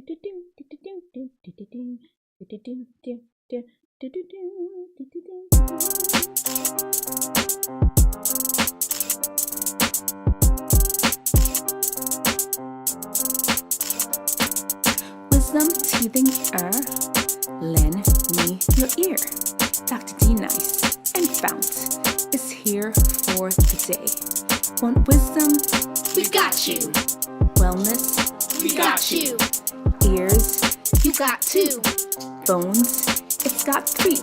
Wisdomteethinger, lend me your ear. Dr. D Nice and FOUNT is here for the day. Want wisdom? We got you. Wellness? We got you. Ears? You got two. Phones? It's got 3.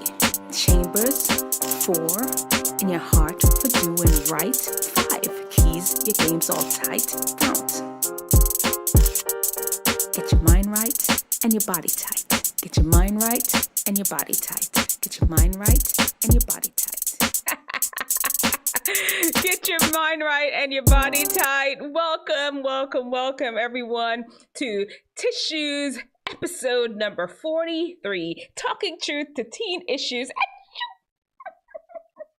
Chambers? 4. In your heart for doing right? 5. Keys? Your game's all tight? FOUNT. Get your mind right and your body tight. Get your mind right and your body tight. Get your mind right and your body tight. Get your mind right and your body tight. Welcome, everyone, to Tissues, episode number 43, Talking Truth to Teen Issues.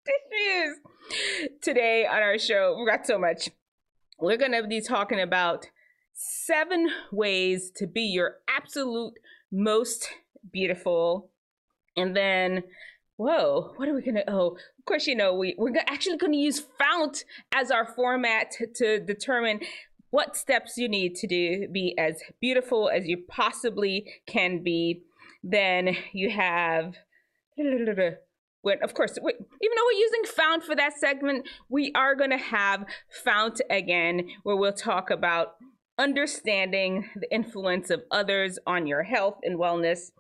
Tissues. Today on our show, we got so much. We're going to be talking about 7 ways to be your absolute most beautiful. And then, whoa, what are we going to, of course, we're actually going to use FOUNT as our format to determine what steps you need to do be as beautiful as you possibly can be. Then you have, when, of course, even though we're using FOUNT for that segment, we are going to have FOUNT again, where we'll talk about understanding the influence of others on your health and wellness.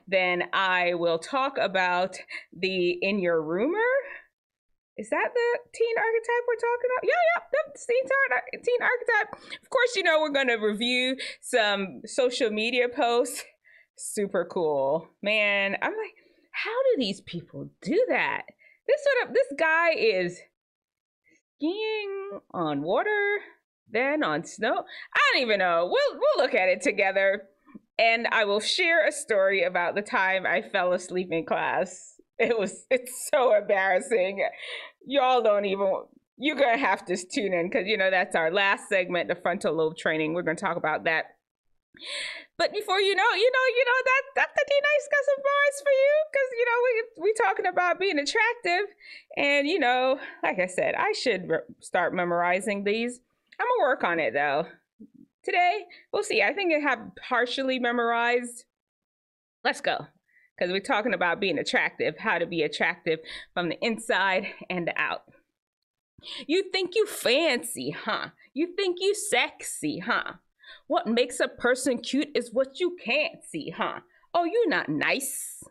Then I will talk about the in your rumor. Is that the teen archetype we're talking about? Yeah, that's teen archetype. Of course, we're going to review some social media posts. Super cool. Man, I'm like, how do these people do that? This guy is skiing on water, then on snow. I don't even know. We'll look at it together. And I will share a story about the time I fell asleep in class. It's so embarrassing. Y'all you're going to have to tune in because, that's our last segment, the frontal lobe training. We're going to talk about that. But before that Dr. D Nice got some bars for you because, we talking about being attractive. And, like I said, I should start memorizing these. I'm going to work on it, though. Today, we'll see. I think I have partially memorized. Let's go. Because we're talking about being attractive, how to be attractive from the inside and out. You think you fancy, huh? You think you sexy, huh? What makes a person cute is what you can't see, huh? Oh, you not nice.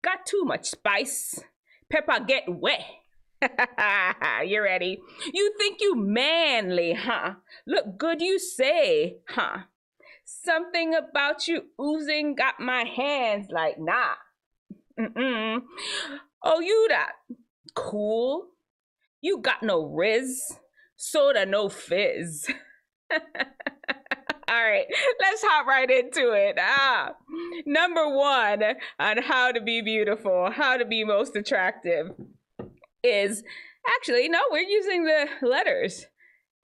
Got too much spice. Pepper get wet. You ready? You think you manly, huh? Look good you say, huh? Something about you oozing got my hands like, nah. Oh, you that cool? You got no riz, soda no fizz. All right, let's hop right into it. Number 1 on how to be beautiful, how to be most attractive is actually, no, we're using the letters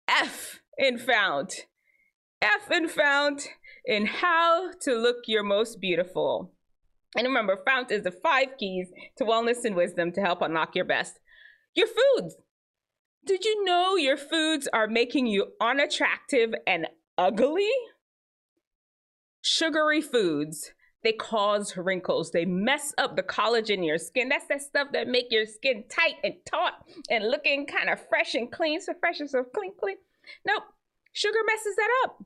F in FOUNT. F in FOUNT in how to look your most beautiful. And remember, FOUNT is the 5 keys to wellness and wisdom to help unlock your best. Your foods. Did you know your foods are making you unattractive and ugly? Sugary foods. They cause wrinkles. They mess up the collagen in your skin. That's that stuff that make your skin tight and taut and looking kind of fresh and clean. So fresh and so clean. Nope. Sugar messes that up.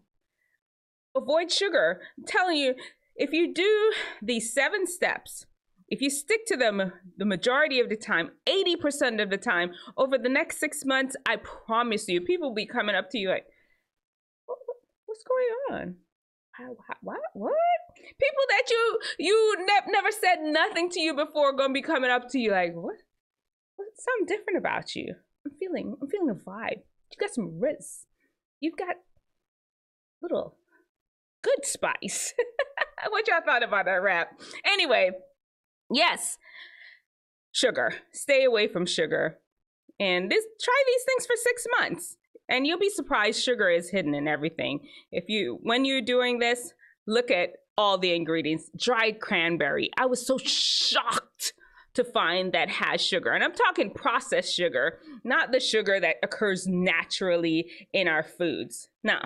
Avoid sugar. I'm telling you, if you do these 7 steps, if you stick to them the majority of the time, 80% of the time, over the next 6 months, I promise you, people will be coming up to you like, what's going on? What? People that you never said nothing to you before are gonna be coming up to you like, what? What's something different about you? I'm feeling a vibe. You got some riz. You've got little good spice. What y'all thought about that rap? Anyway, yes, sugar. Stay away from sugar. And try these things for 6 months. And you'll be surprised sugar is hidden in everything. When you're doing this, look at all the ingredients. Dried cranberry. I was so shocked to find that has sugar. And I'm talking processed sugar, not the sugar that occurs naturally in our foods. No,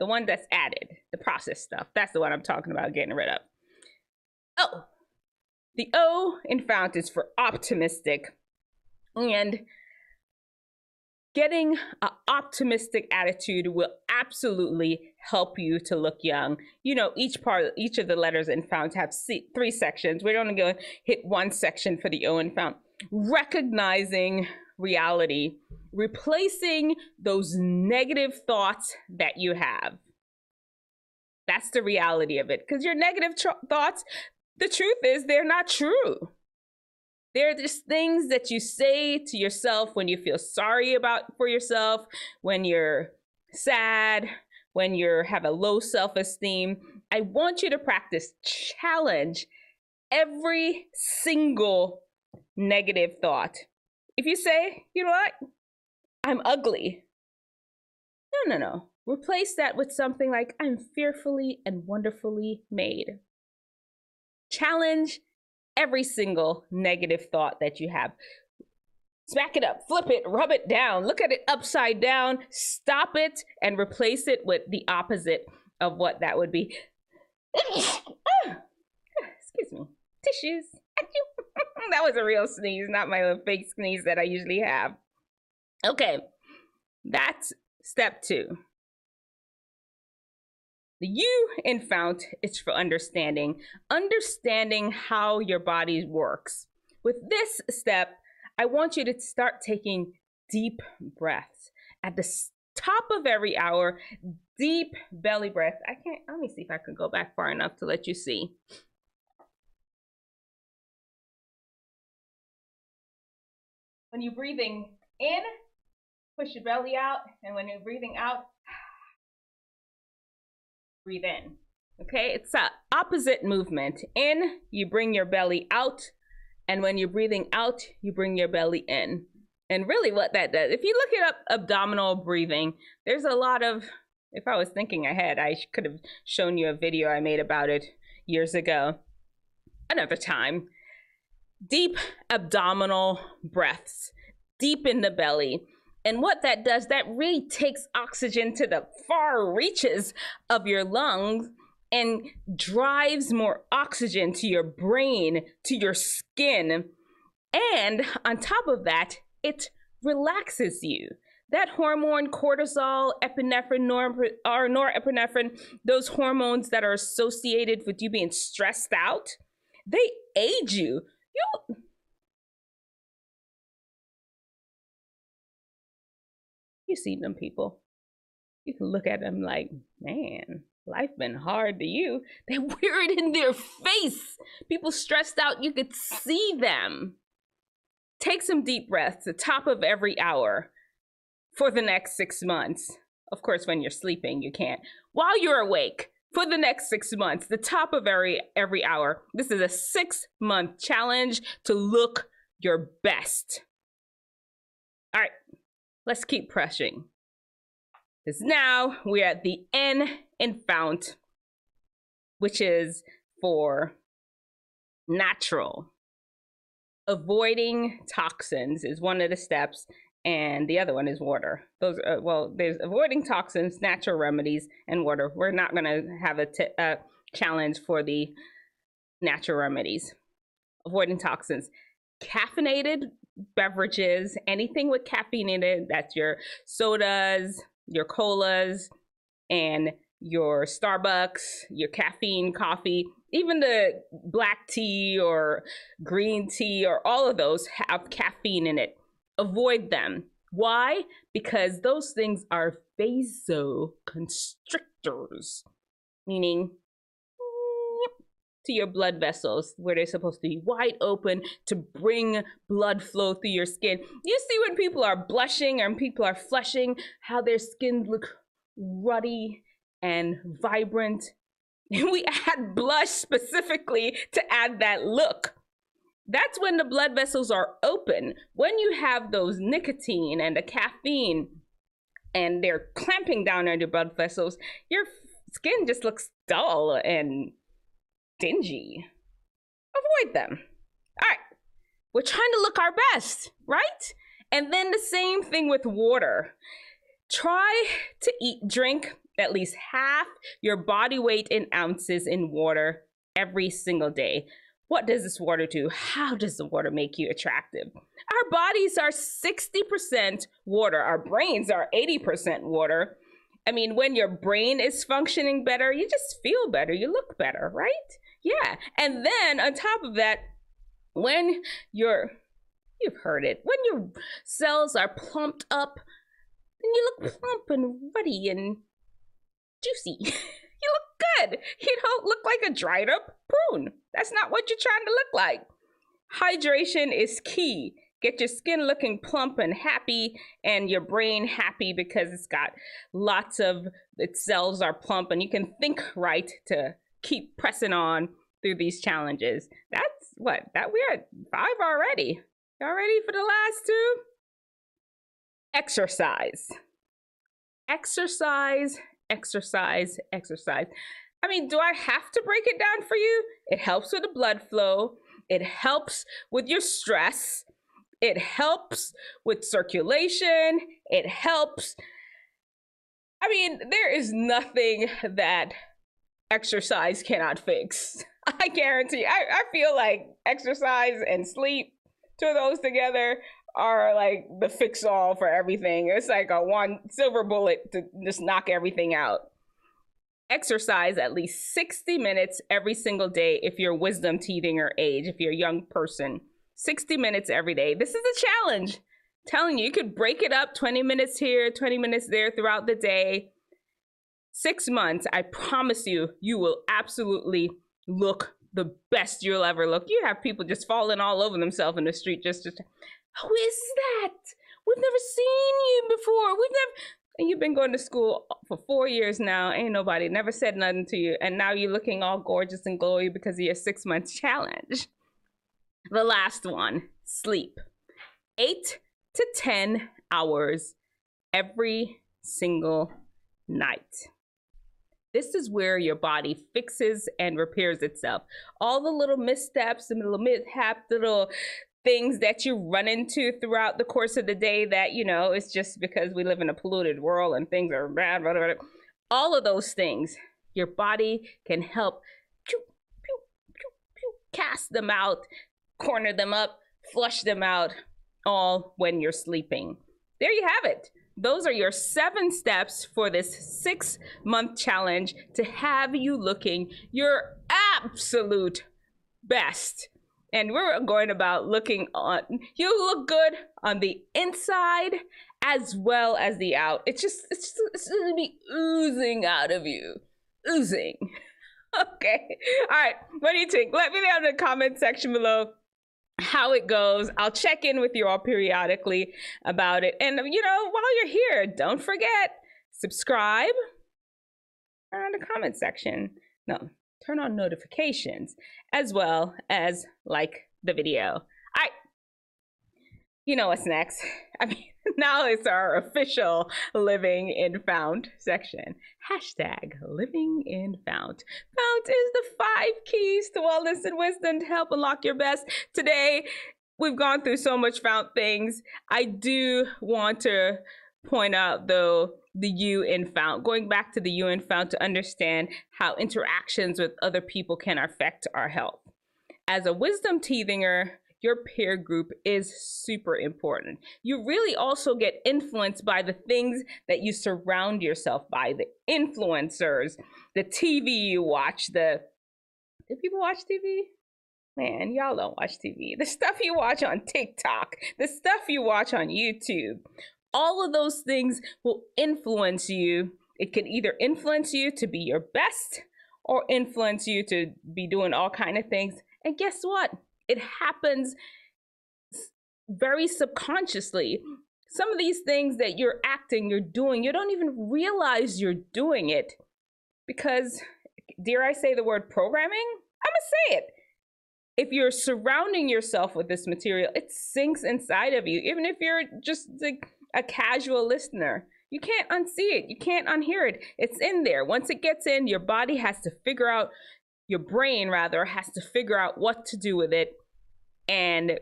the one that's added, the processed stuff. That's the one I'm talking about getting rid of. Oh, the O in FOUNT is for optimistic. And getting an optimistic attitude will absolutely help you to look young. You know, each of the letters in FOUNT have 3 sections. We're only going to hit 1 section for the O in FOUNT. Recognizing reality, replacing those negative thoughts that you have. That's the reality of it. Because your negative thoughts, the truth is they're not true. They're just things that you say to yourself when you feel sorry for yourself, when you're sad, when you have a low self-esteem. I want you to practice challenge every single negative thought. If you say, you know what, I'm ugly. No. Replace that with something like, I'm fearfully and wonderfully made. Challenge every single negative thought that you have. Smack it up, flip it, rub it down, look at it upside down, stop it, and replace it with the opposite of what that would be. Excuse me. Tissues. That was a real sneeze, not my little fake sneeze that I usually have. Okay, that's step 2. The U in FOUNT is for understanding how your body works. With this step, I want you to start taking deep breaths. At the top of every hour, deep belly breath. Let me see if I can go back far enough to let you see. When you're breathing in, push your belly out, and when you're breathing out, breathe in. Okay, it's an opposite movement. In, you bring your belly out, and when you're breathing out, you bring your belly in. And really what that does, if you look it up, abdominal breathing, there's a lot of, if I was thinking ahead, I could have shown you a video I made about it years ago. Another time. Deep abdominal breaths, deep in the belly. And what that does, that really takes oxygen to the far reaches of your lungs and drives more oxygen to your brain, to your skin. And on top of that, it relaxes you. That hormone, cortisol, epinephrine, norepinephrine, those hormones that are associated with you being stressed out, they aid you. You see them people. You can look at them like, man, life been hard to you. They wear it in their face. People stressed out, you could see them. Take some deep breaths, the top of every hour for the next 6 months. Of course, when you're sleeping, you can't. While you're awake, for the next 6 months, the top of every hour. This is a 6-month challenge to look your best. All right, let's keep pressing. Because now we're at the N in FOUNT, which is for natural. Avoiding toxins is one of the steps, and the other one is water. Those are, there's avoiding toxins, natural remedies, and water. We're not going to have a challenge for the natural remedies. Avoiding toxins. Caffeinated beverages, anything with caffeine in it, that's your sodas, your colas, and your Starbucks, your caffeine coffee, even the black tea or green tea, or all of those have caffeine in it. Avoid them. Why? Because those things are vasoconstrictors, meaning to your blood vessels where they're supposed to be wide open to bring blood flow through your skin. You see when people are blushing and people are flushing, how their skin look ruddy and vibrant. And we add blush specifically to add that look. That's when the blood vessels are open. When you have those nicotine and the caffeine and they're clamping down on your blood vessels, your skin just looks dull and dingy. Avoid them. All right. We're trying to look our best, right? And then the same thing with water. Try to drink at least half your body weight in ounces in water every single day. What does this water do? How does the water make you attractive? Our bodies are 60% water. Our brains are 80% water. I mean, when your brain is functioning better, you just feel better. You look better, right? Yeah. And then on top of that, when you've heard it, when your cells are plumped up, then you look plump and ruddy and juicy. You look good. You don't look like a dried up prune. That's not what you're trying to look like. Hydration is key. Get your skin looking plump and happy, and your brain happy because it's got lots of, its cells are plump, and you can think right to keep pressing on through these challenges. That's what, that we're at 5 already. Y'all ready for the last 2? Exercise. Exercise, exercise, exercise. I mean, do I have to break it down for you? It helps with the blood flow. It helps with your stress. It helps with circulation. It helps. I mean, there is nothing that exercise cannot fix. I guarantee. I feel like exercise and sleep, 2 of those together, are like the fix-all for everything. It's like a one silver bullet to just knock everything out. Exercise at least 60 minutes every single day if you're Wisdomteethinger age, if you're a young person. 60 minutes every day. This is a challenge. I'm telling you, you could break it up 20 minutes here, 20 minutes there throughout the day. 6 months, I promise you, you will absolutely look the best you'll ever look. You have people just falling all over themselves in the street just who is that? We've never seen you before. And you've been going to school for 4 years now. Ain't nobody never said nothing to you. And now you're looking all gorgeous and glowy because of your 6 months challenge. The last one, sleep. 8 to 10 hours every single night. This is where your body fixes and repairs itself. All the little missteps and little mishaps, little things that you run into throughout the course of the day that, you know, it's just because we live in a polluted world and things are bad, blah, blah, blah. All of those things, your body can help cast them out, corner them up, flush them out, all when you're sleeping. There you have it. Those are your 7 steps for this 6-month challenge to have you looking your absolute best. And we're going about looking on, you look good on the inside as well as the out. It's going to be oozing out of you. Oozing. Okay. All right. What do you think? Let me know in the comment section below how it goes. I'll check in with you all periodically about it. And, you know, while you're here, don't forget, subscribe. Turn on the comment section. No, turn on notifications as well as like the video. All right. You know what's next. I mean, now it's our official Living in Fount section. Hashtag Living in Fount. Fount is the 5 keys to wellness and wisdom to help unlock your best. Today, we've gone through so much Fount things. I do want to point out, though, the you in Fount. Going back to the you in Fount to understand how interactions with other people can affect our health. As a Wisdomteethinger, your peer group is super important. You really also get influenced by the things that you surround yourself by, the influencers, the TV you watch, do people watch TV? Man, y'all don't watch TV. The stuff you watch on TikTok, the stuff you watch on YouTube, all of those things will influence you. It can either influence you to be your best or influence you to be doing all kinds of things. And guess what? It happens very subconsciously. Some of these things that you're acting, you're doing, you don't even realize you're doing it because, dare I say the word programming? I'm gonna say it. If you're surrounding yourself with this material, it sinks inside of you. Even if you're just like a casual listener, You can't unsee it. You can't unhear it. It's in there. Once it gets in, your body has to figure out, your brain rather, has to figure out what to do with it. And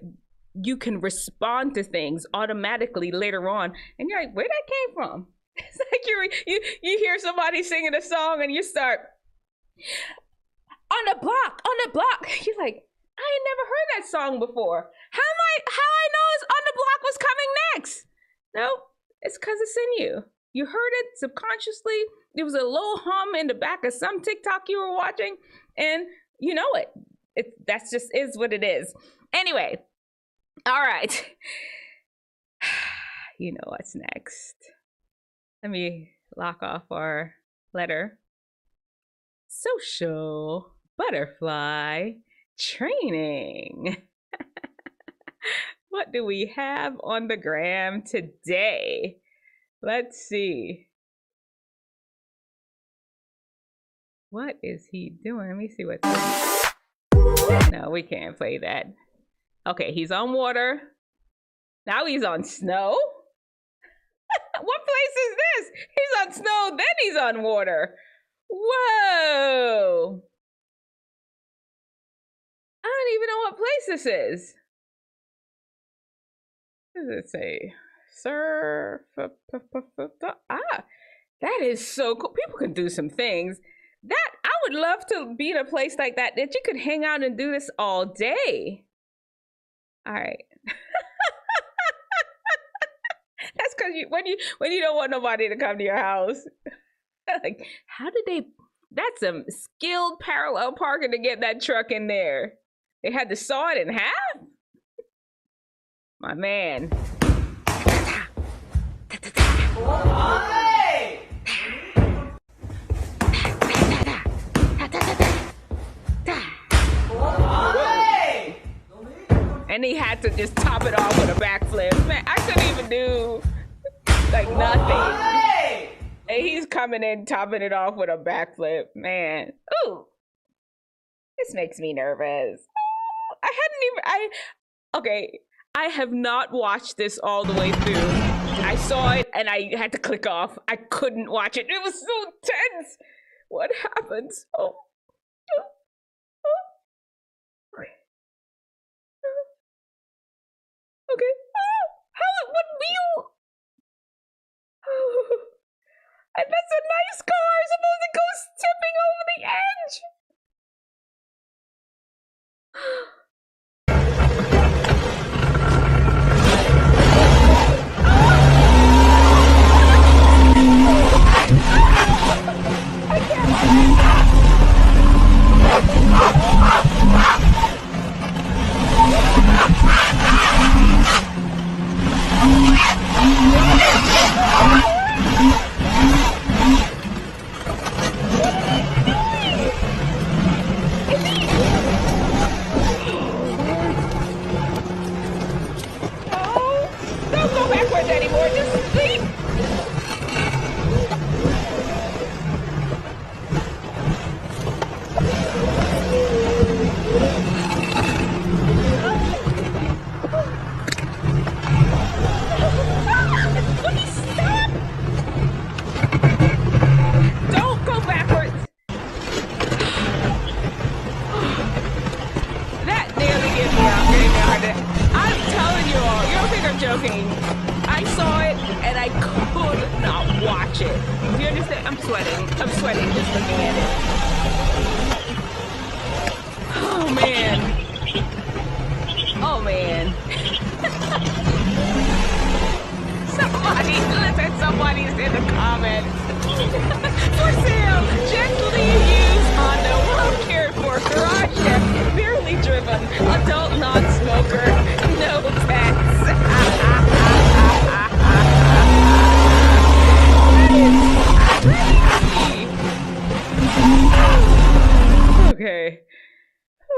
you can respond to things automatically later on. And you're like, where that came from? It's like you hear somebody singing a song and you start, on the block. You're like, I ain't never heard that song before. How I know it's on the block was coming next? No, it's because it's in you. You heard it subconsciously. There was a low hum in the back of some TikTok you were watching, and you know it. That's just is what it is. Anyway, all right. You know what's next. Let me lock off our letter. Social butterfly training. What do we have on the gram today? Let's see. What is he doing? Let me see what's this. No, we can't play that. Okay, he's on water. Now he's on snow. What place is this? He's on snow, then he's on water. Whoa. I don't even know what place this is. What does it say? Surf. Ah, that is so cool. People can do some things. That I would love to be in a place like that you could hang out and do this all day. All right. That's because when you don't want nobody to come to your house. Like, how did they? That's some skilled parallel parking to get that truck in there. They had to saw it in half. My man. And he had to just top it off with a backflip. Man, I couldn't even do like nothing. And he's coming in, topping it off with a backflip. Man, ooh, this makes me nervous. I have not watched this all the way through. I saw it and I had to click off. I couldn't watch it. It was so tense. What happens? Oh. Okay. What wheel? And that's a nice car. Suppose it goes tipping over the edge. I can't. Don't go backwards anymore, just sleep. Please stop. Don't go backwards. That nearly gave me out. I'm telling you all, you don't think I'm joking. I saw it and I could not watch it. Do you understand? I'm sweating just looking at it. Oh man. Oh man. Somebody's in the comments. For sale, gently used Honda, well cared for, garage kept, barely driven, adult non-smoker, no pets. Okay.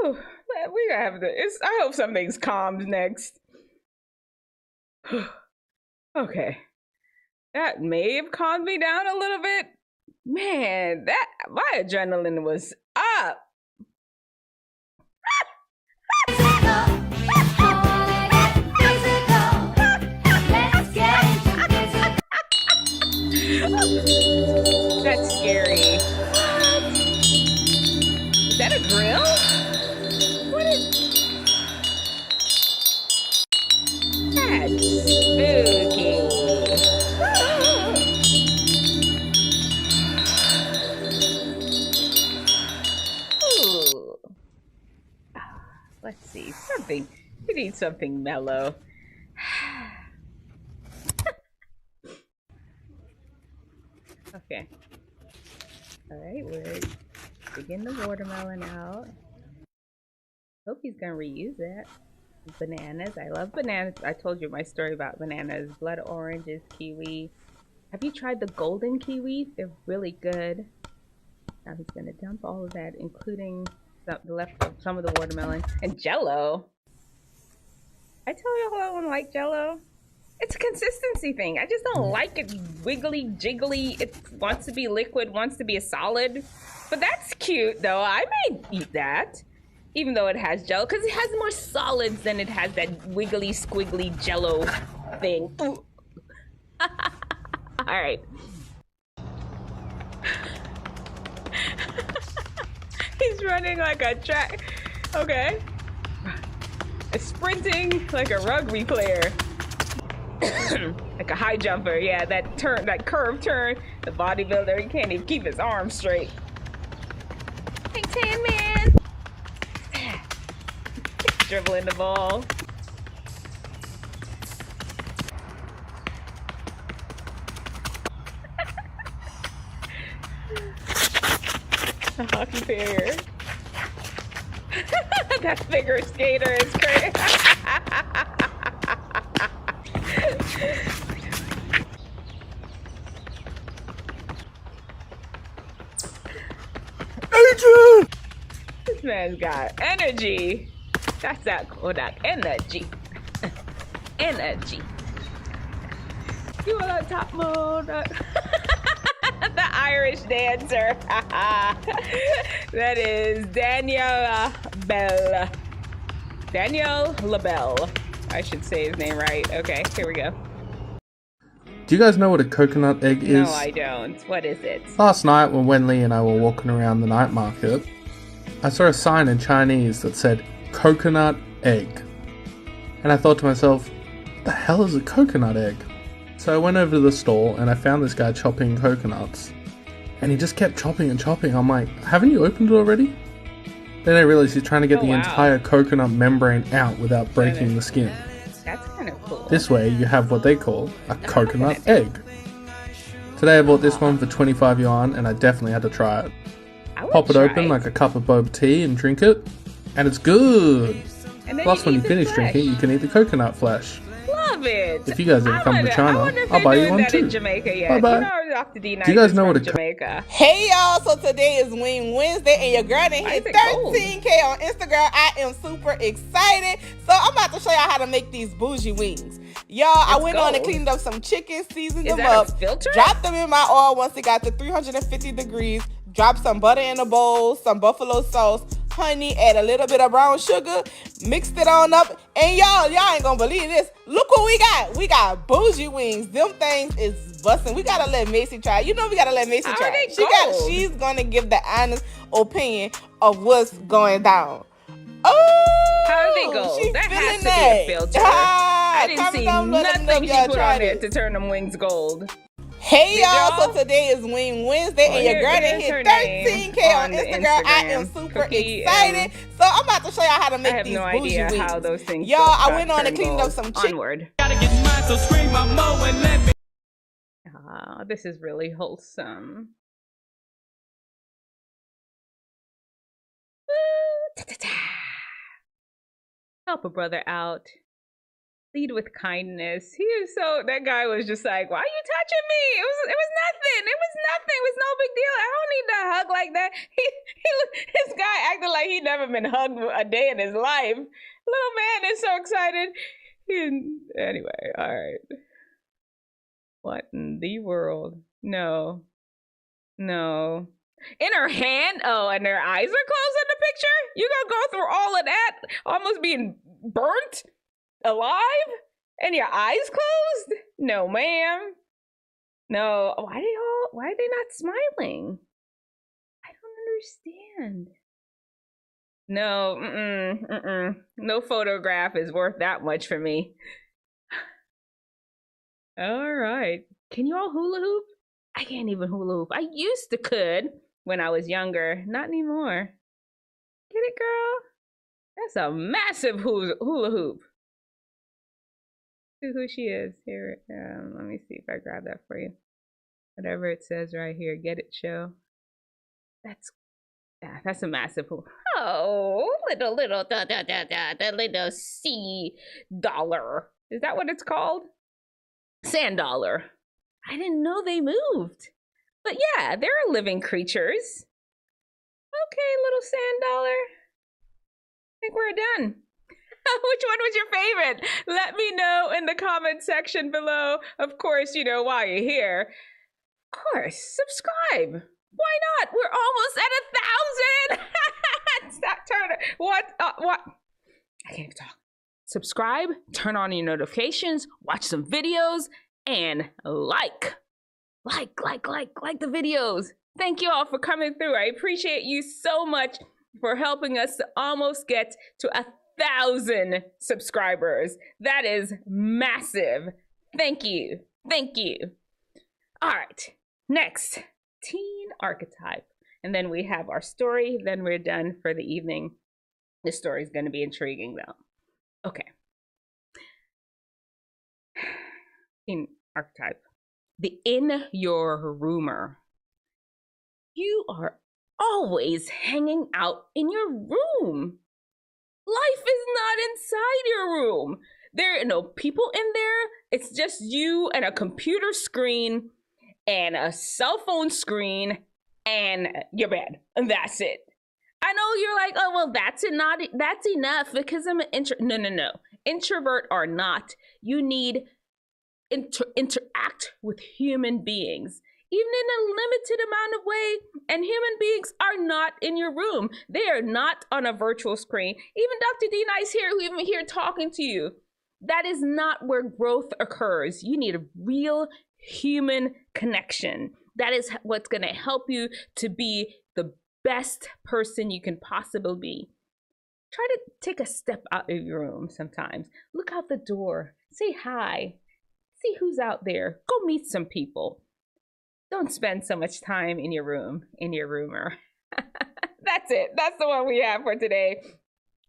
Whew. We gotta have this. I hope something's calmed next. Okay. That may have calmed me down a little bit. Man, my adrenaline was up. That's scary. Is that a grill? What is that? Spooky. Ooh. Let's see. Something. We need something mellow. Okay. Alright, we're digging the watermelon out. Hope he's gonna reuse it. Bananas. I love bananas. I told you my story about bananas. Blood oranges, kiwi. Have you tried the golden kiwi? They're really good. Now he's gonna dump all of that, including some of the watermelon. And Jell-O. I tell you I don't like Jell-O. It's a consistency thing. I just don't like it wiggly jiggly. It wants to be liquid, wants to be a solid. But that's cute though. I may eat that. Even though it has Jell-O, because it has more solids than it has that wiggly squiggly Jell-O thing. Alright. He's running like a track. Okay. Sprinting like a rugby player. Like a high jumper, yeah, that turn, that curve turn. The bodybuilder, he can't even keep his arms straight. Hey, Tan Man! Dribbling the ball. A hockey player. That figure skater is crazy. Adrian! This man's got energy. That's that Kodak energy. Energy. You are on top mode. The Irish dancer. That is Daniel Bell. Daniel LaBelle. I should say his name right. Okay, here we go. Do you guys know what a coconut egg is? No, I don't. What is it? Last night when Wenli and I were walking around the night market, I saw a sign in Chinese that said coconut egg. And I thought to myself, what the hell is a coconut egg? So I went over to the stall and I found this guy chopping coconuts. And he just kept chopping and chopping. I'm like, haven't you opened it already? Then I realized he's trying to get the entire coconut membrane out without breaking the skin. That's kind of cool. This way you have what they call a coconut egg. Today I bought this one for 25 yuan and I definitely had to try it. Pop it open like a cup of boba tea and drink it. And it's good! Plus when you finish drinking, you can eat the coconut flesh. Love it! If you guys ever come to China, I'll buy you one too. In Jamaica yet. Bye-bye. You know, Dr. D Do you guys know what a Jamaica? Hey y'all, so today is Wing Wednesday and your girl done hit 13K on Instagram. I am super excited. So I'm about to show y'all how to make these bougie wings. Y'all, I went on and cleaned up some chicken, seasoned them up, dropped them in my oil once it got to 350 degrees, dropped some butter in a bowl, some buffalo sauce, honey, add a little bit of brown sugar, mixed it on up, and y'all ain't gonna believe this. Look what we got. We got bougie wings. Them things is busting. We gotta let Macy try. You know we gotta let Macy try. She's gonna give the honest opinion of what's going down. Oh, how did they go? She that has to that. be a filter. I didn't see nothing she put on there it. to turn them wings gold. Hey y'all, so today is Wing Wednesday and your girl done hit 13K on Instagram. I am super excited. So I'm about to show y'all how to make these bougie wings. How those things y'all, I went on and cleaned up some chicken. Onward. Gotta get mine, so scream my mo and let me. This is really wholesome. Help a brother out. Lead with kindness. That guy was just like, why are you touching me? It was nothing. It was nothing. It was no big deal. I don't need to hug like that. This guy acted like he'd never been hugged a day in his life. Little man is so excited. Anyway, all right. What in the world? No. In her hand? Oh, and her eyes are closed in the picture? You gonna go through all of that? Almost being burnt alive? And your eyes closed? No, ma'am. No, why are they not smiling? I don't understand. No, no photograph is worth that much for me. All right. Can you all hula hoop? I can't even hula hoop. I used to could when I was younger. Not anymore. Get it, girl? That's a massive hula hoop. See who she is. Here, let me see if I grab that for you. Whatever it says right here. Get it, show. That's a massive hula. Oh, little the little sea dollar. Is that what it's called? Sand dollar. I didn't know they moved. But yeah, they're living creatures. Okay, little sand dollar. I think we're done. Which one was your favorite? Let me know in the comment section below. Of course, you know, while you're here. Of course, subscribe. Why not? We're almost at 1,000. Stop turning. What? I can't even talk. Subscribe, turn on your notifications, watch some videos, and like the videos. Thank you all for coming through. I appreciate you so much for helping us to almost get to 1,000 subscribers. That is massive. Thank you. Thank you. All right, next, teen archetype. And then we have our story, then we're done for the evening. This story is going to be intriguing though. Okay. In archetype, the in your rumor. You are always hanging out in your room. Life is not inside your room. There are no people in there. It's just you and a computer screen and a cell phone screen and your bed. And that's it. I know you're like, oh, well, that's enough because I'm an introvert. No. Introvert or not, you need interact with human beings, even in a limited amount of way. And human beings are not in your room. They are not on a virtual screen. Even Dr. D Nice here, who even here talking to you. That is not where growth occurs. You need a real human connection. That is what's going to help you to be the best person you can possibly be. Try to take a step out of your room sometimes. Look out the door. Say hi. See who's out there. Go meet some people. Don't spend so much time in your room, in your rumor. That's it. That's the one we have for today.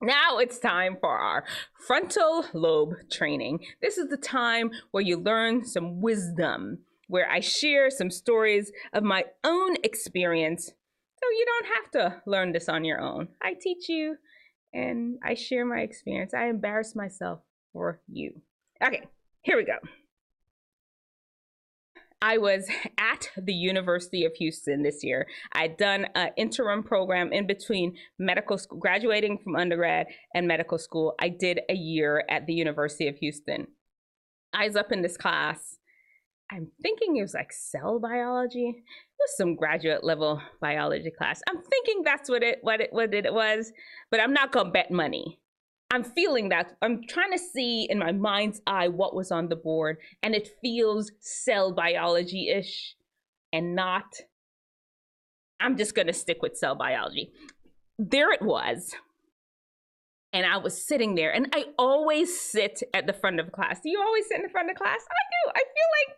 Now it's time for our frontal lobe training. This is the time where you learn some wisdom, where I share some stories of my own experience. So you don't have to learn this on your own. I teach you and I share my experience. I embarrass myself for you. Okay, here we go. I was at the University of Houston this year. I'd done an interim program in between medical school, graduating from undergrad and medical school. I did a year at the University of Houston. I was up in this class. I'm thinking it was like cell biology. It was some graduate level biology class. I'm thinking that's what it was, but I'm not gonna bet money. I'm feeling that. I'm trying to see in my mind's eye what was on the board, and it feels cell biology-ish and not. I'm just gonna stick with cell biology. There it was. And I was sitting there, and I always sit at the front of class. Do you always sit in the front of class? I do. I feel like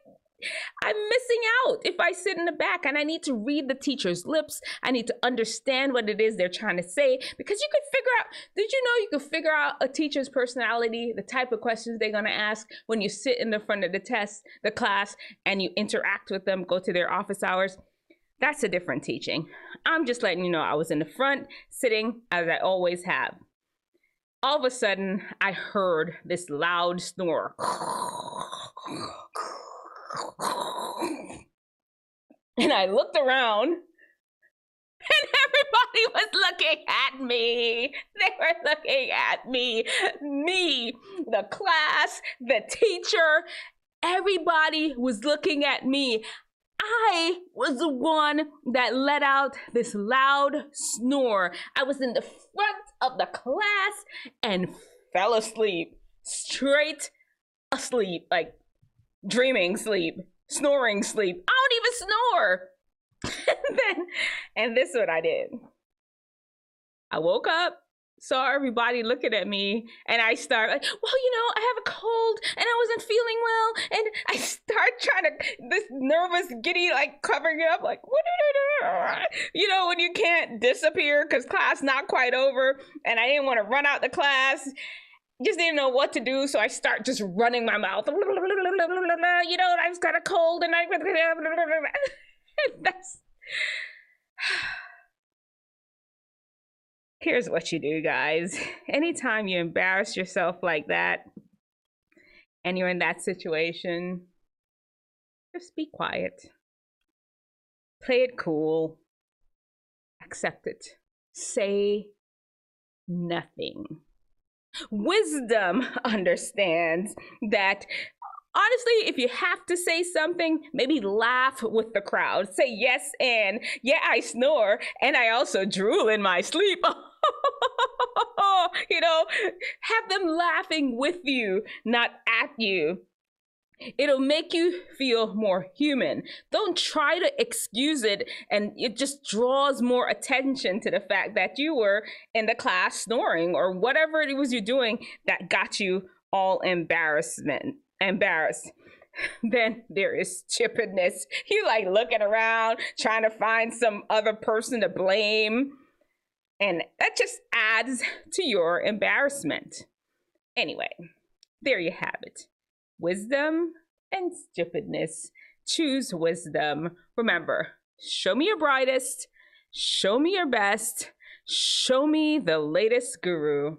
I'm missing out if I sit in the back, and I need to read the teacher's lips. I need to understand what it is they're trying to say, because you could figure out, did you know you could figure out a teacher's personality, the type of questions they're gonna ask when you sit in the front of the class, and you interact with them, go to their office hours? That's a different teaching. I'm just letting you know I was in the front, sitting as I always have. All of a sudden, I heard this loud snore. And I looked around, and everybody was looking at me. They were looking at me. Me, the class, the teacher, everybody was looking at me. I was the one that let out this loud snore. I was in the front of the class and fell asleep. Straight asleep, like dreaming sleep. snoring sleep. I don't even snore. And this is what I did. I woke up, saw everybody looking at me, and I start like, well, I have a cold and I wasn't feeling well, and I start trying to, this nervous, giddy, like covering it up, like, when you can't disappear because class not quite over, and I didn't want to run out the class, just didn't know what to do, so I start just running my mouth, I just got a cold, and that's... Here's what you do, guys. Anytime you embarrass yourself like that and you're in that situation, just be quiet. Play it cool. Accept it. Say nothing. Wisdom understands that, honestly, if you have to say something, maybe laugh with the crowd. Say yes, and yeah, I snore, and I also drool in my sleep. Have them laughing with you, not at you. It'll make you feel more human. Don't try to excuse it, and it just draws more attention to the fact that you were in the class snoring or whatever it was you're doing that got you all embarrassed. Then there is stupidness. You like looking around, trying to find some other person to blame. And that just adds to your embarrassment. Anyway, there you have it. Wisdom and stupidness. Choose wisdom. Remember, show me your brightest. Show me your best. Show me the latest guru.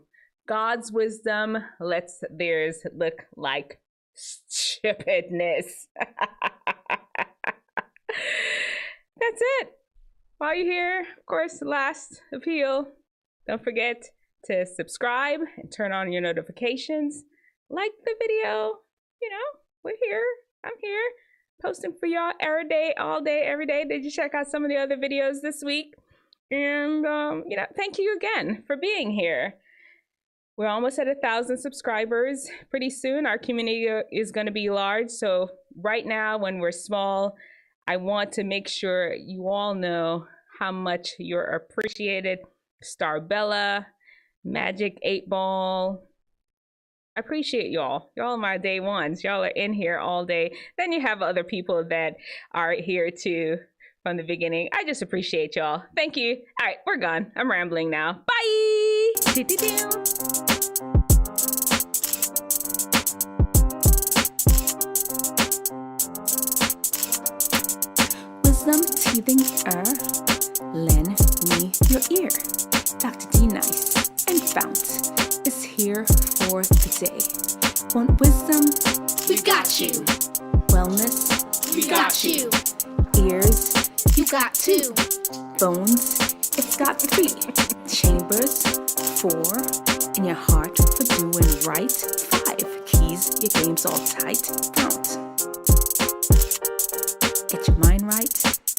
God's wisdom lets theirs look like stupidness. That's it. While you're here, of course, last appeal, don't forget to subscribe and turn on your notifications. Like the video. We're here. I'm here posting for y'all every day, all day, every day. Did you check out some of the other videos this week? And, thank you again for being here. We're almost at 1,000 subscribers. Pretty soon, our community is going to be large. So right now, when we're small, I want to make sure you all know how much you're appreciated. Starbella, Magic 8 Ball. I appreciate y'all. Y'all are my day ones. Y'all are in here all day. Then you have other people that are here too from the beginning. I just appreciate y'all. Thank you. All right, we're gone. I'm rambling now. Bye. Wisdomteethinger, lend me your ear. Dr. D Nice and FOUNT is here for the day. Want wisdom? We've got you. Wellness? We got you. Ears? You got 2. Bones? It's got 3. Chambers? 4. In your heart for doing right? 5. Keys? Your game's all tight? FOUNT. Get your mind right.